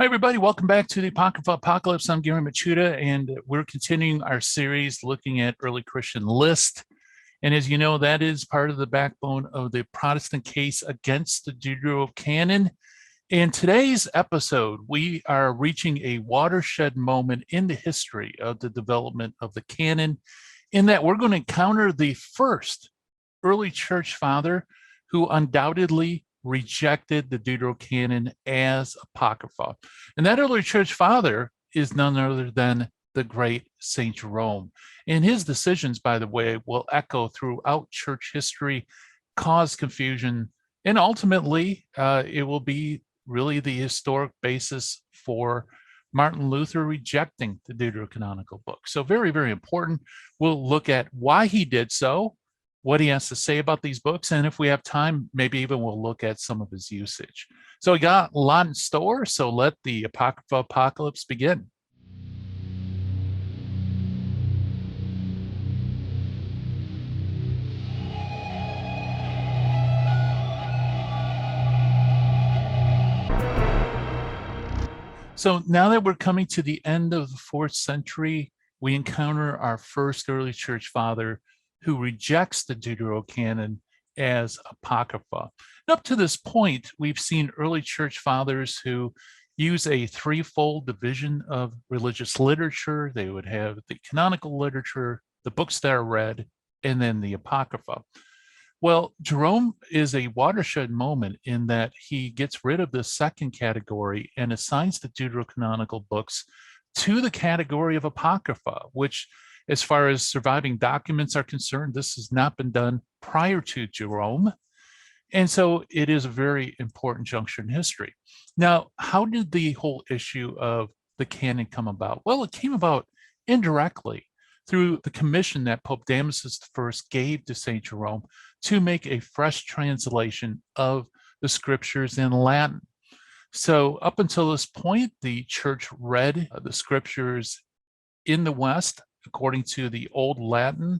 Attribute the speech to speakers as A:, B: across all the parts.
A: Hi, everybody. Welcome back to the Apocrypha Apocalypse. I'm Gary Machuda, and we're continuing our series looking at early Christian list. And as you know, that is part of the backbone of the Protestant case against the Deuterocanon. In today's episode, we are reaching a watershed moment in the history of the development of the canon, in that we're going to encounter the first early church father who undoubtedly rejected the Deuterocanon as Apocrypha. And that early church father is none other than the great St. Jerome. And his decisions, by the way, will echo throughout church history, cause confusion, and ultimately it will be really the historic basis for Martin Luther rejecting the Deuterocanonical book. So very, very important. We'll look at why he did so, what he has to say about these books, and if we have time, maybe even we'll look at some of his usage. So we got a lot in store, so let the Apocrypha Apocalypse begin. So now that we're coming to the end of the 4th century, we encounter our first early church father who rejects the Deuterocanon as Apocrypha. And up to this point, we've seen early church fathers who use a threefold division of religious literature. They would have the canonical literature, the books that are read, and then the Apocrypha. Well, Jerome is a watershed moment in that he gets rid of the second category and assigns the Deuterocanonical books to the category of Apocrypha, which, as far as surviving documents are concerned, this has not been done prior to Jerome. And so it is a very important juncture in history. Now, how did the whole issue of the canon come about? Well, it came about indirectly through the commission that Pope Damasus I gave to St. Jerome to make a fresh translation of the scriptures in Latin. So up until this point, the church read the scriptures in the West according to the Old Latin.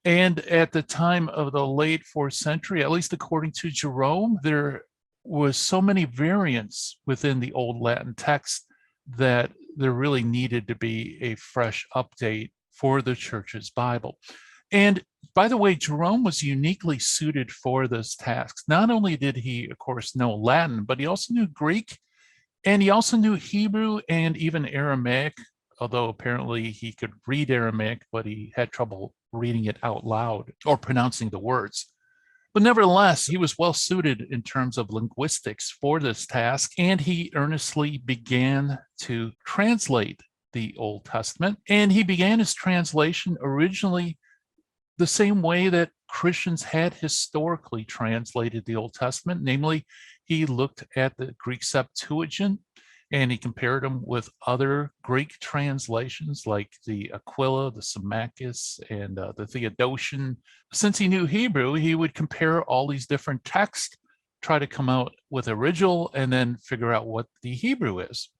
A: And at the time of the late 4th century, at least according to Jerome, there was so many variants within the Old Latin text that there really needed to be a fresh update for the church's Bible. And by the way, Jerome was uniquely suited for this task. Not only did he, of course, know Latin, but he also knew Greek, and he also knew Hebrew and even Aramaic, although apparently he could read Aramaic, but he had trouble reading it out loud or pronouncing the words. But nevertheless, he was well suited in terms of linguistics for this task, and he earnestly began to translate the Old Testament. And he began his translation originally the same way that Christians had historically translated the Old Testament, namely, he looked at the Greek Septuagint and he compared them with other Greek translations like the Aquila, the Symmachus, and the Theodotion. Since he knew Hebrew, he would compare all these different texts, try to come out with original, and then figure out what the Hebrew is.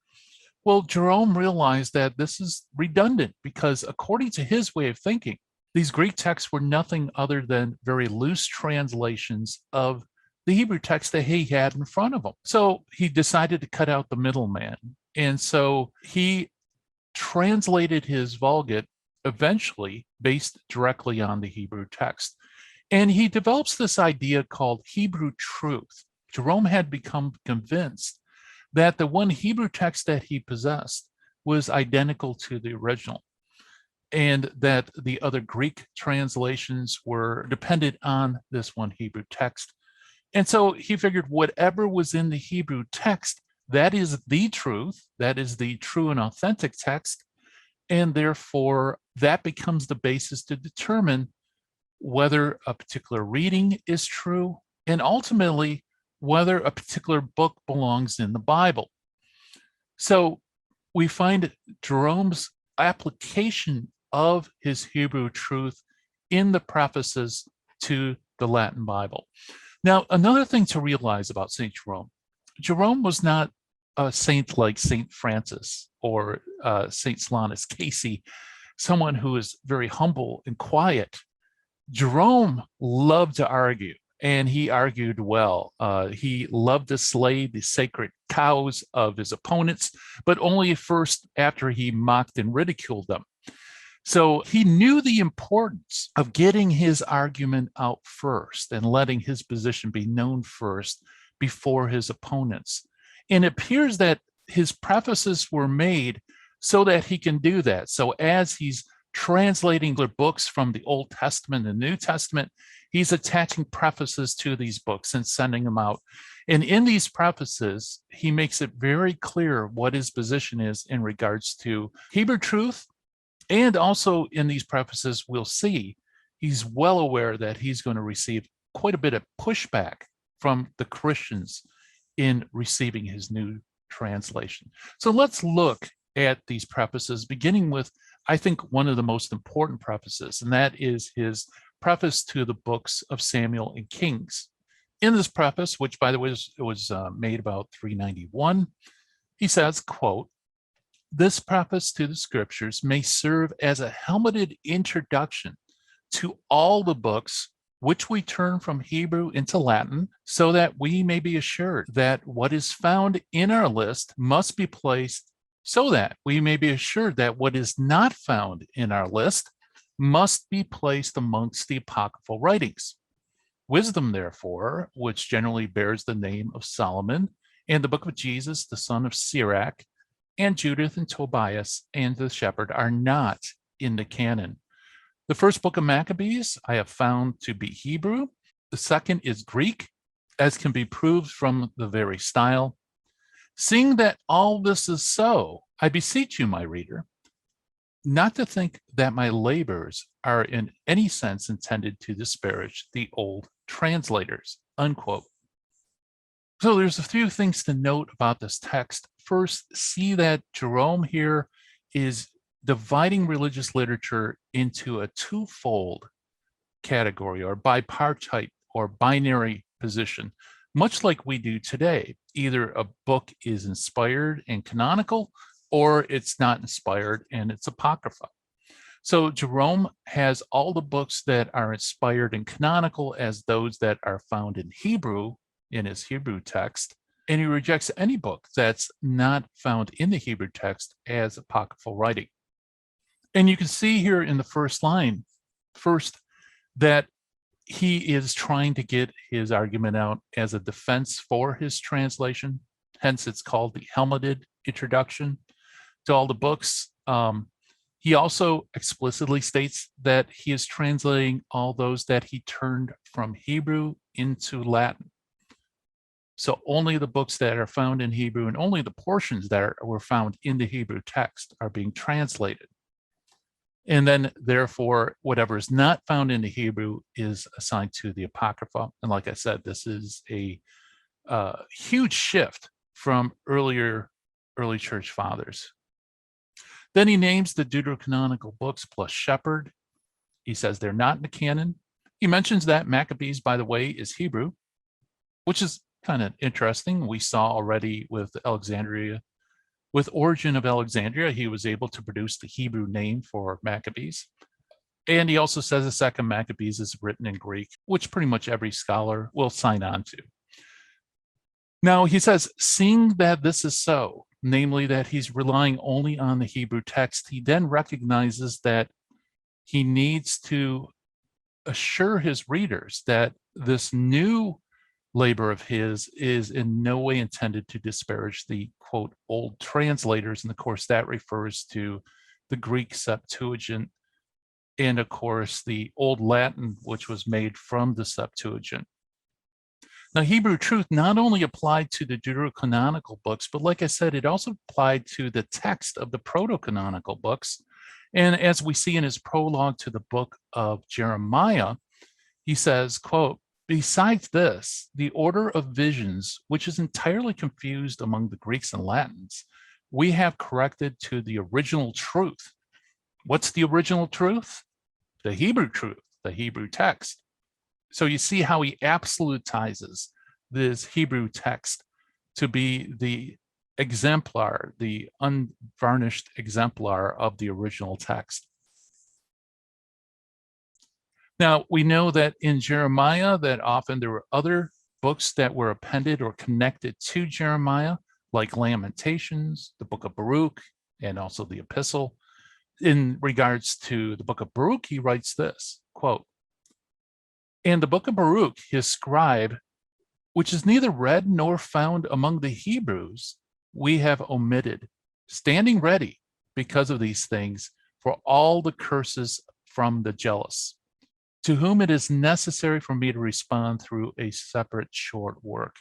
A: Well, Jerome realized that this is redundant because according to his way of thinking, these Greek texts were nothing other than very loose translations of the Hebrew text that he had in front of him. So he decided to cut out the middleman. And so he translated his Vulgate eventually based directly on the Hebrew text. And he develops this idea called Hebrew truth. Jerome had become convinced that the one Hebrew text that he possessed was identical to the original, and that the other Greek translations were dependent on this one Hebrew text. And so he figured whatever was in the Hebrew text, that is the truth, that is the true and authentic text, and therefore that becomes the basis to determine whether a particular reading is true, and ultimately whether a particular book belongs in the Bible. So we find Jerome's application of his Hebrew truth in the prefaces to the Latin Bible. Now, another thing to realize about St. Jerome, Jerome was not a saint like St. Francis or St. Solanus Casey, someone who is very humble and quiet. Jerome loved to argue, and he argued well. He loved to slay the sacred cows of his opponents, but only first after he mocked and ridiculed them. So he knew the importance of getting his argument out first and letting his position be known first before his opponents. And it appears that his prefaces were made so that he can do that. So as he's translating the books from the Old Testament and New Testament, he's attaching prefaces to these books and sending them out. And in these prefaces, he makes it very clear what his position is in regards to Hebrew truth. And also in these prefaces, we'll see he's well aware that he's going to receive quite a bit of pushback from the Christians in receiving his new translation. So let's look at these prefaces, beginning with, I think, one of the most important prefaces, and that is his preface to the books of Samuel and Kings. In this preface, which by the way was made about 391, he says, quote, "This preface to the scriptures may serve as a helmeted introduction to all the books which we turn from Hebrew into Latin, so that we may be assured that what is found in our list must be placed, so that we may be assured that what is not found in our list must be placed amongst the apocryphal writings. Wisdom, therefore, which generally bears the name of Solomon, and the book of Jesus, the son of Sirach, and Judith and Tobias and the shepherd are not in the canon. The first book of Maccabees I have found to be Hebrew. The second is Greek, as can be proved from the very style. Seeing that all this is so, I beseech you, my reader, not to think that my labors are in any sense intended to disparage the old translators," unquote. So there's a few things to note about this text. First, see that Jerome here is dividing religious literature into a twofold category, or bipartite or binary position, much like we do today. Either a book is inspired and canonical, or it's not inspired and it's apocrypha. So Jerome has all the books that are inspired and canonical as those that are found in Hebrew, in his Hebrew text, and he rejects any book that's not found in the Hebrew text as apocryphal writing. And you can see here in the first line, first, that he is trying to get his argument out as a defense for his translation. Hence, it's called the helmeted introduction to all the books. He also explicitly states that he is translating all those that he turned from Hebrew into Latin. So only the books that are found in Hebrew and only the portions that were found in the Hebrew text are being translated. And then, therefore, whatever is not found in the Hebrew is assigned to the Apocrypha. And like I said, this is a huge shift from early church fathers. Then he names the deuterocanonical books plus Shepherd. He says they're not in the canon. He mentions that Maccabees, by the way, is Hebrew, which is kind of interesting. We saw already with Alexandria. With Origen of Alexandria, he was able to produce the Hebrew name for Maccabees. And he also says the second Maccabees is written in Greek, which pretty much every scholar will sign on to. Now, he says, seeing that this is so, namely that he's relying only on the Hebrew text, he then recognizes that he needs to assure his readers that this new labor of his is in no way intended to disparage the, quote, old translators. And of course, that refers to the Greek Septuagint and, of course, the Old Latin, which was made from the Septuagint. Now, Hebrew truth not only applied to the deuterocanonical books, but like I said, it also applied to the text of the proto-canonical books. And as we see in his prologue to the book of Jeremiah, he says, quote, "Besides this, the order of visions, which is entirely confused among the Greeks and Latins, we have corrected to the original truth." What's the original truth? The Hebrew truth, the Hebrew text. So you see how he absolutizes this Hebrew text to be the exemplar, the unvarnished exemplar of the original text. Now, we know that in Jeremiah that often there were other books that were appended or connected to Jeremiah, like Lamentations, the book of Baruch, and also the epistle. In regards to the book of Baruch, he writes this, quote, "And the book of Baruch, his scribe, which is neither read nor found among the Hebrews, we have omitted, standing ready because of these things for all the curses from the jealous, to whom it is necessary for me to respond through a separate short work."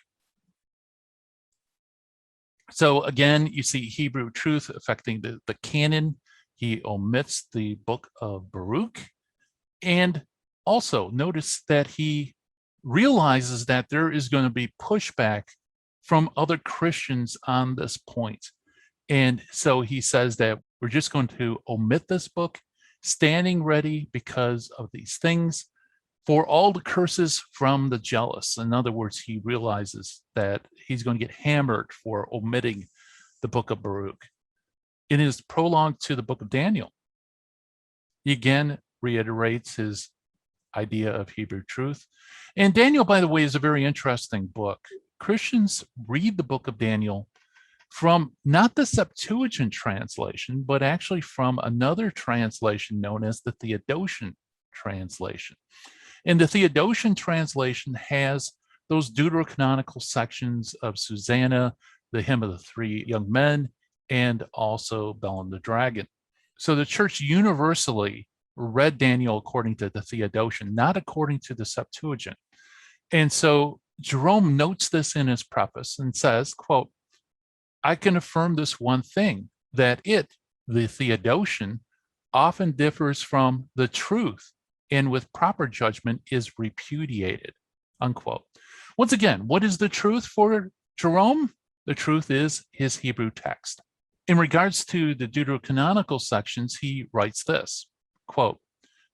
A: So again, you see Hebrew truth affecting the canon. He omits the book of Baruch. And also notice that he realizes that there is going to be pushback from other Christians on this point. And so he says that we're just going to omit this book, standing ready because of these things for all the curses from the jealous. In other words, he realizes that he's going to get hammered for omitting the book of Baruch. In his prologue to the book of Daniel, he again reiterates his idea of Hebrew truth. And Daniel, by the way, is a very interesting book. Christians read the book of Daniel from not the Septuagint translation, but actually from another translation known as the Theodotion translation. And the Theodotion translation has those deuterocanonical sections of Susanna, the hymn of the three young men, and also Bel and the dragon. So the church universally read Daniel according to the Theodotion, not according to the Septuagint. And so Jerome notes this in his preface and says, quote, "I can affirm this one thing, that it, the Theodotion, often differs from the truth and with proper judgment is repudiated," unquote. Once again, what is the truth for Jerome? The truth is his Hebrew text. In regards to the deuterocanonical sections, he writes this, quote,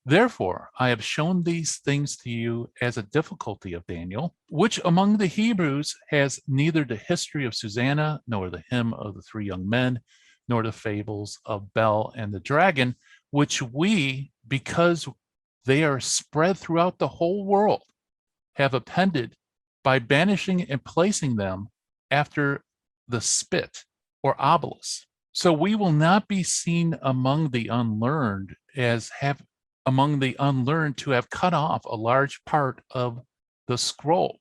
A: "Therefore, I have shown these things to you as a difficulty of Daniel, which among the Hebrews has neither the history of Susanna, nor the hymn of the three young men, nor the fables of Bel and the dragon, which we, because they are spread throughout the whole world, have appended by banishing and placing them after the spit or obelisk. So we will not be seen among the unlearned to have cut off a large part of the scroll."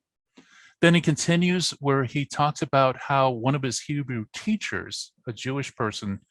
A: Then he continues where he talks about how one of his Hebrew teachers, a Jewish person,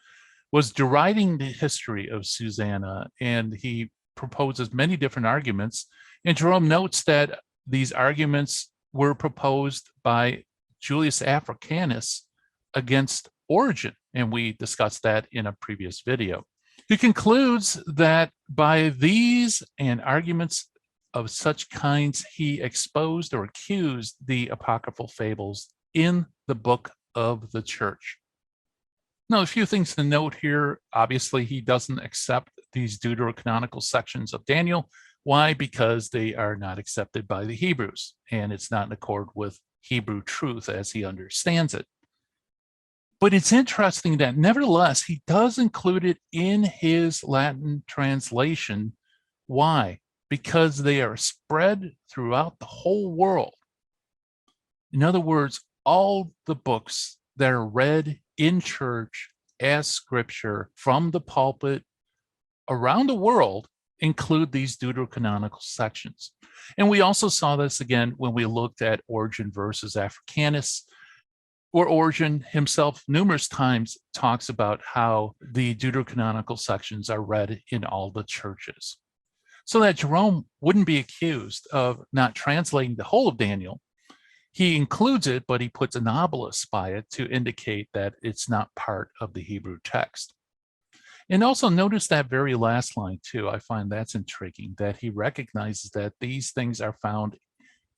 A: was deriding the history of Susanna, and he proposes many different arguments. And Jerome notes that these arguments were proposed by Julius Africanus against Origen, and we discussed that in a previous video. He concludes that by these and arguments of such kinds, he exposed or accused the apocryphal fables in the book of the church. Now, a few things to note here. Obviously, he doesn't accept these deuterocanonical sections of Daniel. Why? Because they are not accepted by the Hebrews, and it's not in accord with Hebrew truth as he understands it. But it's interesting that nevertheless, he does include it in his Latin translation. Why? Because they are spread throughout the whole world. In other words, all the books that are read in church as scripture from the pulpit around the world include these deuterocanonical sections. And we also saw this again when we looked at Origen versus Africanus, where Origen himself numerous times talks about how the deuterocanonical sections are read in all the churches. So that Jerome wouldn't be accused of not translating the whole of Daniel, he includes it, but he puts an obelisk by it to indicate that it's not part of the Hebrew text. And also notice that very last line too. I find that's intriguing, that he recognizes that these things are found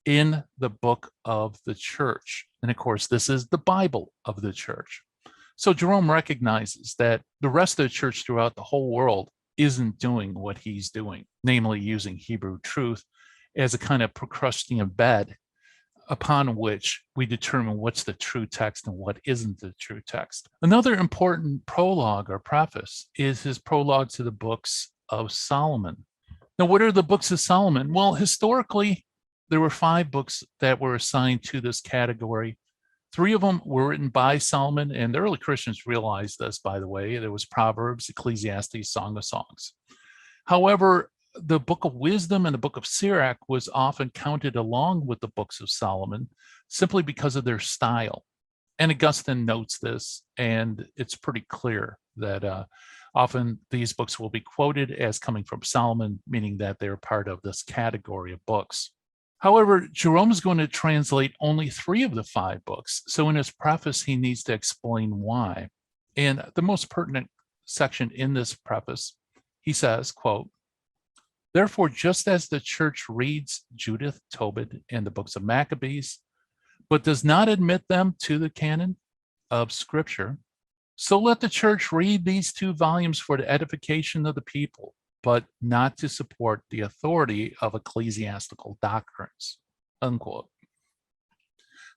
A: in the book of the church. And of course, this is the Bible of the church. So Jerome recognizes that the rest of the church throughout the whole world isn't doing what he's doing, namely using Hebrew truth as a kind of Procrustean bed upon which we determine what's the true text and what isn't the true text. Another important prologue or preface is his prologue to the books of Solomon. Now, what are the books of Solomon? Well, historically, there were 5 books that were assigned to this category. 3 of them were written by Solomon, and the early Christians realized this, by the way. There was Proverbs, Ecclesiastes, Song of Songs. However, the Book of Wisdom and the Book of Sirach was often counted along with the books of Solomon simply because of their style. And Augustine notes this, and it's pretty clear that often these books will be quoted as coming from Solomon, meaning that they're part of this category of books. However, Jerome is going to translate only 3 of the 5 books. So in his preface, he needs to explain why. And the most pertinent section in this preface, he says, quote, "Therefore, just as the church reads Judith, Tobit, and the books of Maccabees, but does not admit them to the canon of Scripture, so let the church read these 2 volumes for the edification of the people, but not to support the authority of ecclesiastical doctrines," unquote.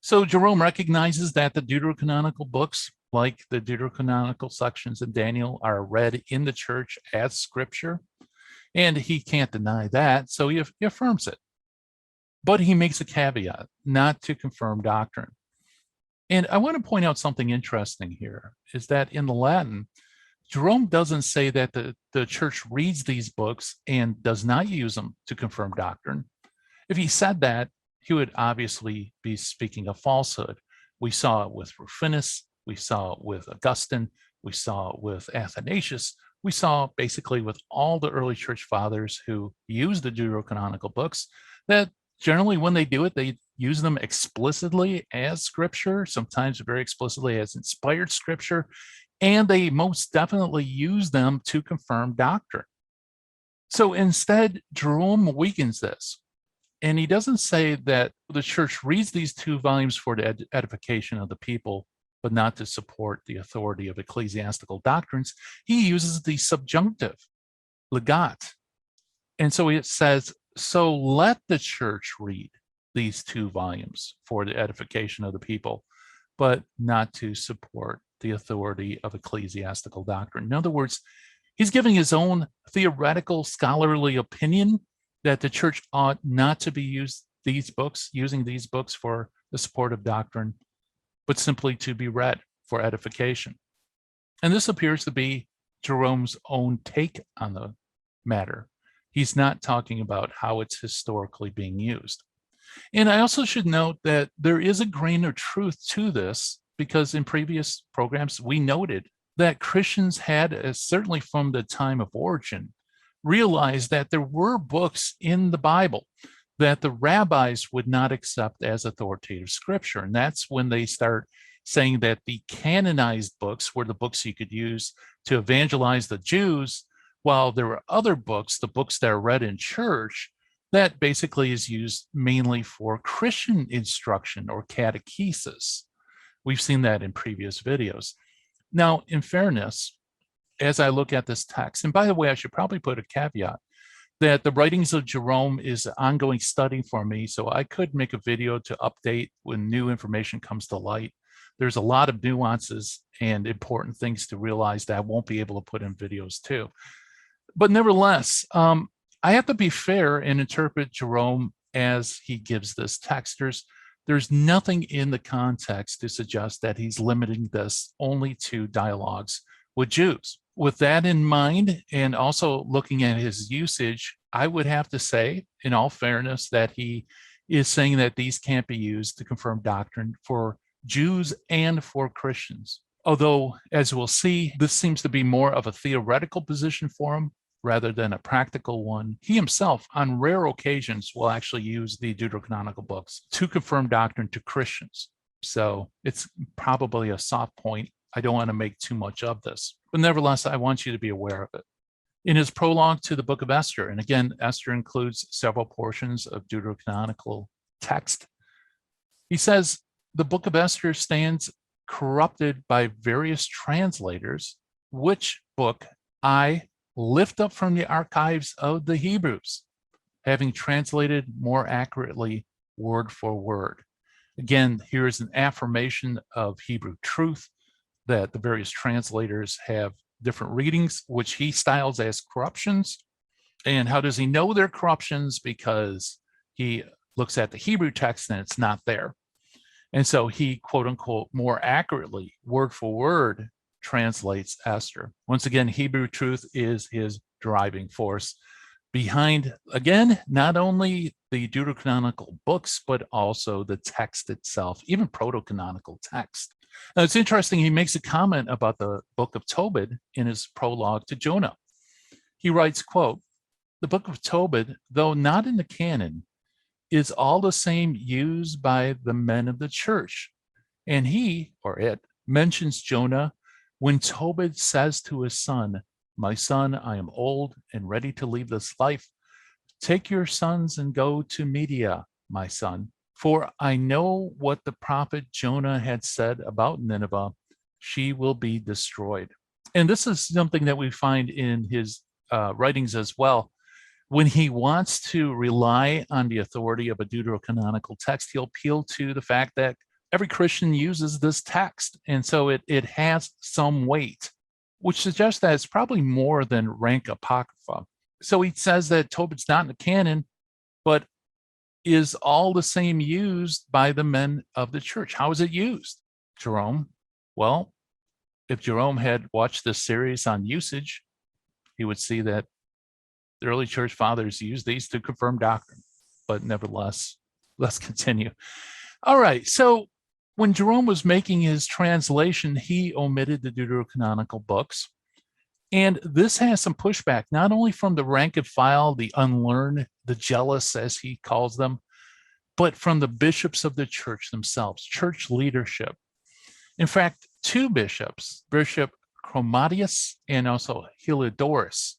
A: So Jerome recognizes that the Deuterocanonical books, like the Deuterocanonical sections in Daniel, are read in the church as Scripture, and he can't deny that, so he affirms it. But he makes a caveat, not to confirm doctrine. And I want to point out something interesting here, is that in the Latin, Jerome doesn't say that the church reads these books and does not use them to confirm doctrine. If he said that, he would obviously be speaking a falsehood. We saw it with Rufinus, we saw it with Augustine, we saw it with Athanasius, we saw basically with all the early church fathers who used the Deuterocanonical books that generally when they do it, they use them explicitly as Scripture, sometimes very explicitly as inspired Scripture, and they most definitely use them to confirm doctrine. So instead, Jerome weakens this. And he doesn't say that the church reads these 2 volumes for the edification of the people, but not to support the authority of ecclesiastical doctrines. He uses the subjunctive, legat. And so it says, so let the church read these 2 volumes for the edification of the people, but not to support the authority of ecclesiastical doctrine. In other words, he's giving his own theoretical scholarly opinion that the church ought not to be using these books for the support of doctrine, but simply to be read for edification. And this appears to be Jerome's own take on the matter. He's not talking about how it's historically being used. And I also should note that there is a grain of truth to this, because in previous programs, we noted that Christians had, certainly from the time of origin, realized that there were books in the Bible that the rabbis would not accept as authoritative Scripture. And that's when they start saying that the canonized books were the books you could use to evangelize the Jews, while there were other books, the books that are read in church, that basically is used mainly for Christian instruction or catechesis. We've seen that in previous videos. Now, in fairness, as I look at this text, and by the way, I should probably put a caveat that the writings of Jerome is an ongoing study for me, so I could make a video to update when new information comes to light. There's a lot of nuances and important things to realize that I won't be able to put in videos too. But nevertheless, I have to be fair and interpret Jerome as he gives this text. There's nothing in the context to suggest that he's limiting this only to dialogues with Jews. With that in mind, and also looking at his usage, I would have to say, in all fairness, that he is saying that these can't be used to confirm doctrine for Jews and for Christians. Although, as we'll see, this seems to be more of a theoretical position for him rather than a practical one. He himself, on rare occasions, will actually use the Deuterocanonical books to confirm doctrine to Christians. So it's probably a soft point. I don't want to make too much of this, but nevertheless, I want you to be aware of it. In his prologue to the book of Esther, and again, Esther includes several portions of Deuterocanonical text, he says, the book of Esther stands corrupted by various translators, which book I lift up from the archives of the Hebrews, having translated more accurately word for word. Again, here is an affirmation of Hebrew truth that the various translators have different readings, which he styles as corruptions. And how does he know they're corruptions? Because he looks at the Hebrew text and it's not there. And so he, quote unquote, more accurately, word for word, translates Esther. Once again, Hebrew truth is his driving force behind, again, not only the deuterocanonical books, but also the text itself, even proto-canonical text. Now, it's interesting, he makes a comment about the book of Tobit in his prologue to Jonah. He writes, quote, "The book of Tobit, though not in the canon, is all the same used by the men of the church. And he, or it, mentions Jonah when Tobit says to his son, 'My son, I am old and ready to leave this life. Take your sons and go to Media, my son. For I know what the prophet Jonah had said about Nineveh. She will be destroyed.'" And this is something that we find in his writings as well. When he wants to rely on the authority of a deuterocanonical text, he'll appeal to the fact that every Christian uses this text. And so it has some weight, which suggests that it's probably more than rank apocrypha. So he says that Tobit's not in the canon, but is all the same used by the men of the church. How is it used, Jerome? Well, if Jerome had watched this series on usage, he would see that the early church fathers used these to confirm doctrine. But nevertheless, let's continue. All right, so when Jerome was making his translation, he omitted the deuterocanonical books. And this has some pushback, not only from the rank and file, the unlearned, the jealous, as he calls them, but from the bishops of the church themselves, church leadership. In fact, two bishops, Bishop Chromatius and also Heliodorus,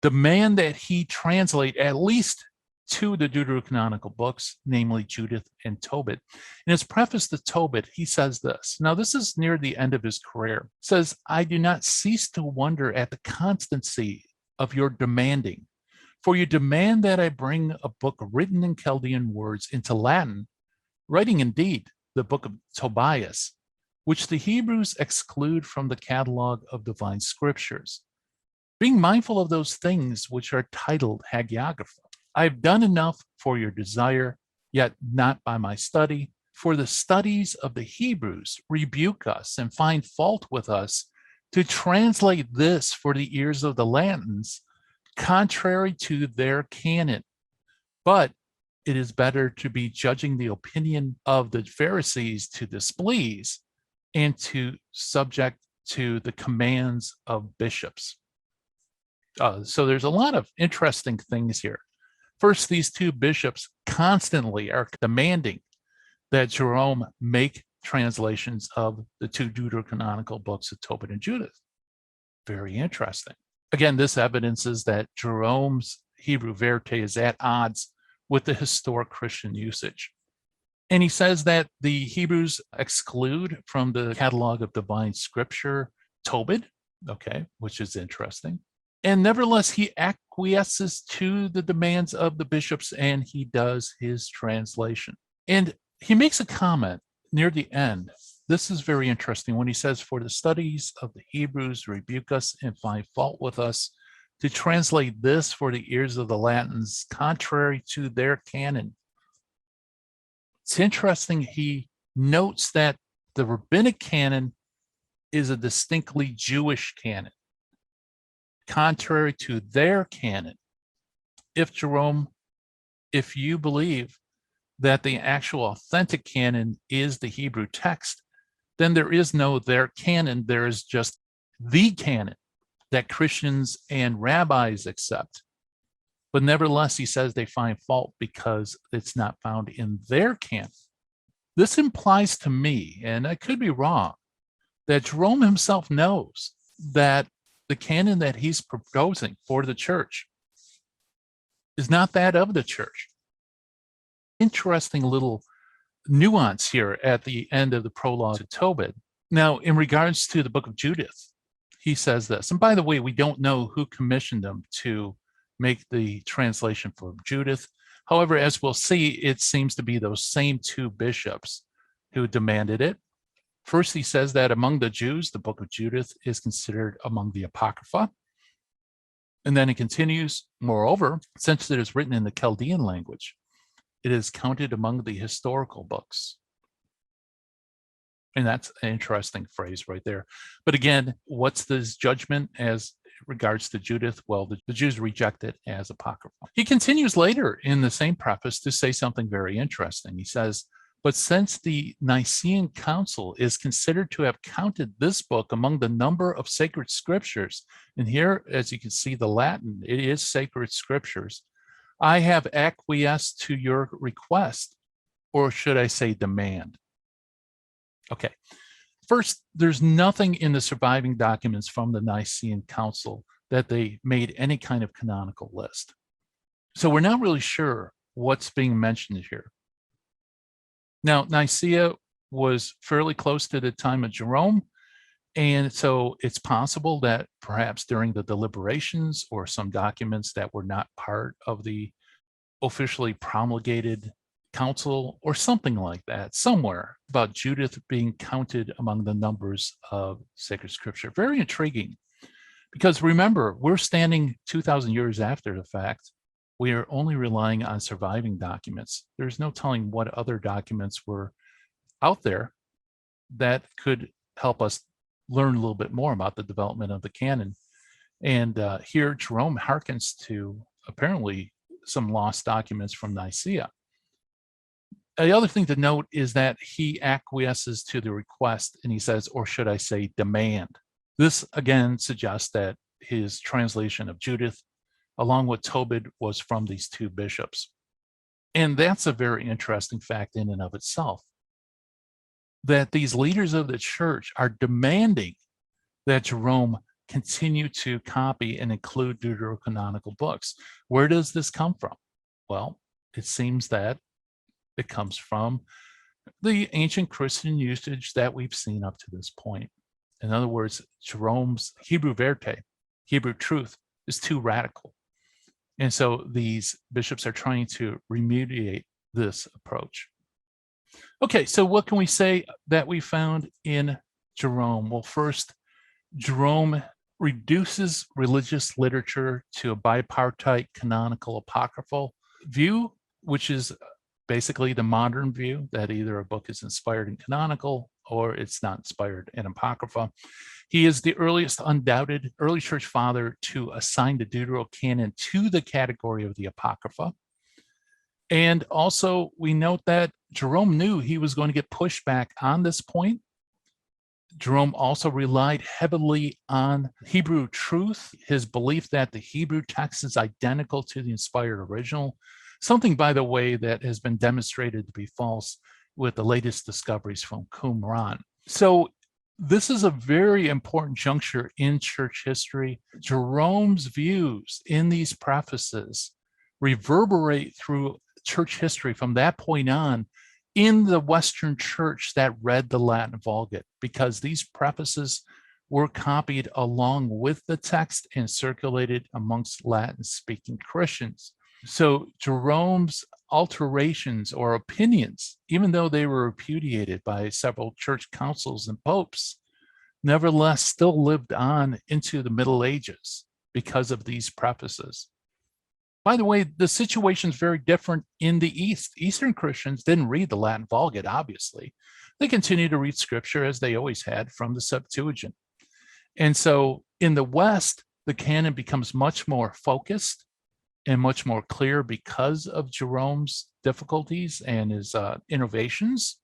A: demand that he translate at least two of the deuterocanonical books, namely Judith and Tobit. In his preface to Tobit, he says this. Now, this is near the end of his career. He says, "I do not cease to wonder at the constancy of your demanding, for you demand that I bring a book written in Chaldean words into Latin, writing indeed the book of Tobias, which the Hebrews exclude from the catalog of divine scriptures. Being mindful of those things which are titled hagiographa, I have done enough for your desire, yet not by my study. For the studies of the Hebrews rebuke us and find fault with us to translate this for the ears of the Latins, contrary to their canon. But it is better to be judging the opinion of the Pharisees to displease and to subject to the commands of bishops." So there's a lot of interesting things here. First, these two bishops constantly are demanding that Jerome make translations of the two deuterocanonical books of Tobit and Judith. Very interesting. Again, this evidences that Jerome's Hebrew verite is at odds with the historic Christian usage. And he says that the Hebrews exclude from the catalog of divine scripture Tobit, okay, which is interesting. And nevertheless, he acquiesces to the demands of the bishops and he does his translation. And he makes a comment near the end. This is very interesting when he says, "For the studies of the Hebrews rebuke us and find fault with us to translate this for the ears of the Latins, contrary to their canon." It's interesting. He notes that the rabbinic canon is a distinctly Jewish canon, contrary to their canon. If you believe that the actual authentic canon is the Hebrew text, then there is no their canon, there is just the canon that Christians and rabbis accept. But nevertheless, he says they find fault because it's not found in their canon. This implies to me, and I could be wrong, that Jerome himself knows that the canon that he's proposing for the church is not that of the church. Interesting little nuance here at the end of the prologue to Tobit. Now, in regards to the book of Judith, he says this, and by the way, we don't know who commissioned him to make the translation for Judith. However, as we'll see, it seems to be those same two bishops who demanded it. First, he says that among the Jews, the book of Judith is considered among the Apocrypha. And then it continues, moreover, since it is written in the Chaldean language, it is counted among the historical books. And that's an interesting phrase right there. But again, what's this judgment as regards to Judith? Well, the Jews reject it as apocryphal. He continues later in the same preface to say something very interesting. He says, but since the Nicene Council is considered to have counted this book among the number of sacred scriptures, and here, as you can see, the Latin, it is sacred scriptures, I have acquiesced to your request, or should I say demand. Okay, first, there's nothing in the surviving documents from the Nicene Council that they made any kind of canonical list. So we're not really sure what's being mentioned here. Now, Nicaea was fairly close to the time of Jerome, and so it's possible that perhaps during the deliberations or some documents that were not part of the officially promulgated council or something like that, somewhere about Judith being counted among the numbers of sacred scripture. Very intriguing, because remember, we're standing 2,000 years after the fact. We are only relying on surviving documents. There's no telling what other documents were out there that could help us learn a little bit more about the development of the canon. And here Jerome harkens to apparently some lost documents from Nicaea. The other thing to note is that he acquiesces to the request and he says, or should I say demand. This again suggests that his translation of Judith along with Tobit was from these two bishops. And that's a very interesting fact in and of itself, that these leaders of the church are demanding that Jerome continue to copy and include deuterocanonical books. Where does this come from? Well, it seems that it comes from the ancient Christian usage that we've seen up to this point. In other words, Jerome's Hebrew verte, Hebrew truth, is too radical. And so these bishops are trying to remediate this approach. Okay, so what can we say that we found in Jerome? Well, first, Jerome reduces religious literature to a bipartite canonical apocryphal view, which is basically the modern view that either a book is inspired in canonical or it's not inspired in apocrypha. He is the earliest undoubted early church father to assign the Deuterocanon to the category of the apocrypha. And also we note that Jerome knew he was going to get pushback on this point. Jerome also relied heavily on Hebrew truth, his belief that the Hebrew text is identical to the inspired original, something, by the way, that has been demonstrated to be false with the latest discoveries from Qumran. So this is a very important juncture in church history. Jerome's views in these prefaces reverberate through church history from that point on in the Western church that read the Latin Vulgate, because these prefaces were copied along with the text and circulated amongst Latin-speaking Christians. So Jerome's alterations or opinions, even though they were repudiated by several church councils and popes, nevertheless still lived on into the Middle Ages because of these prefaces. By the way, the situation is very different in the East. Eastern Christians didn't read the Latin Vulgate, obviously. They continued to read scripture as they always had from the Septuagint. And so in the West, the canon becomes much more focused and much more clear because of Jerome's difficulties and his innovations.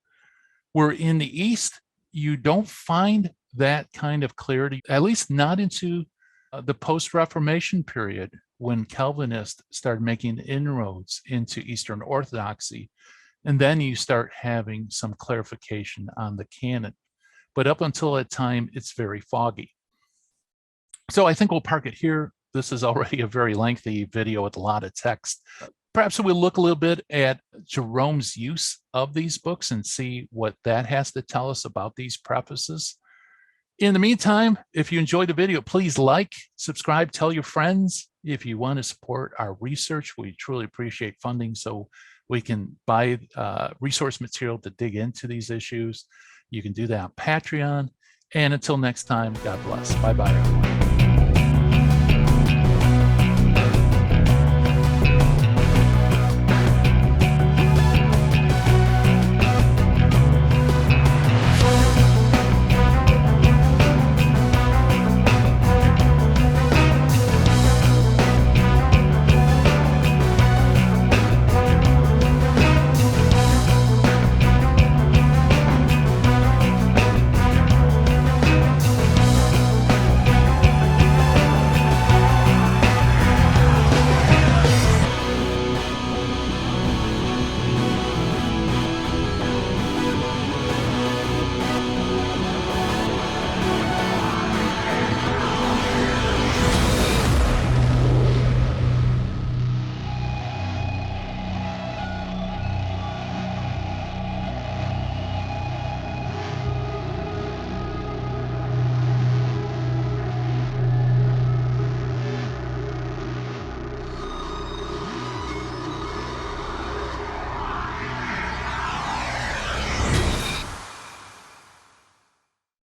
A: Where in the East, you don't find that kind of clarity, at least not into the post-Reformation period, when Calvinists started making inroads into Eastern Orthodoxy. And then you start having some clarification on the canon. But up until that time, it's very foggy. So I think we'll park it here. This is already a very lengthy video with a lot of text. Perhaps we'll look a little bit at Jerome's use of these books and see what that has to tell us about these prefaces. In the meantime, if you enjoyed the video, please like, subscribe, tell your friends. If you want to support our research, we truly appreciate funding so we can buy resource material to dig into these issues. You can do that on Patreon. And until next time, God bless. Bye-bye, everyone.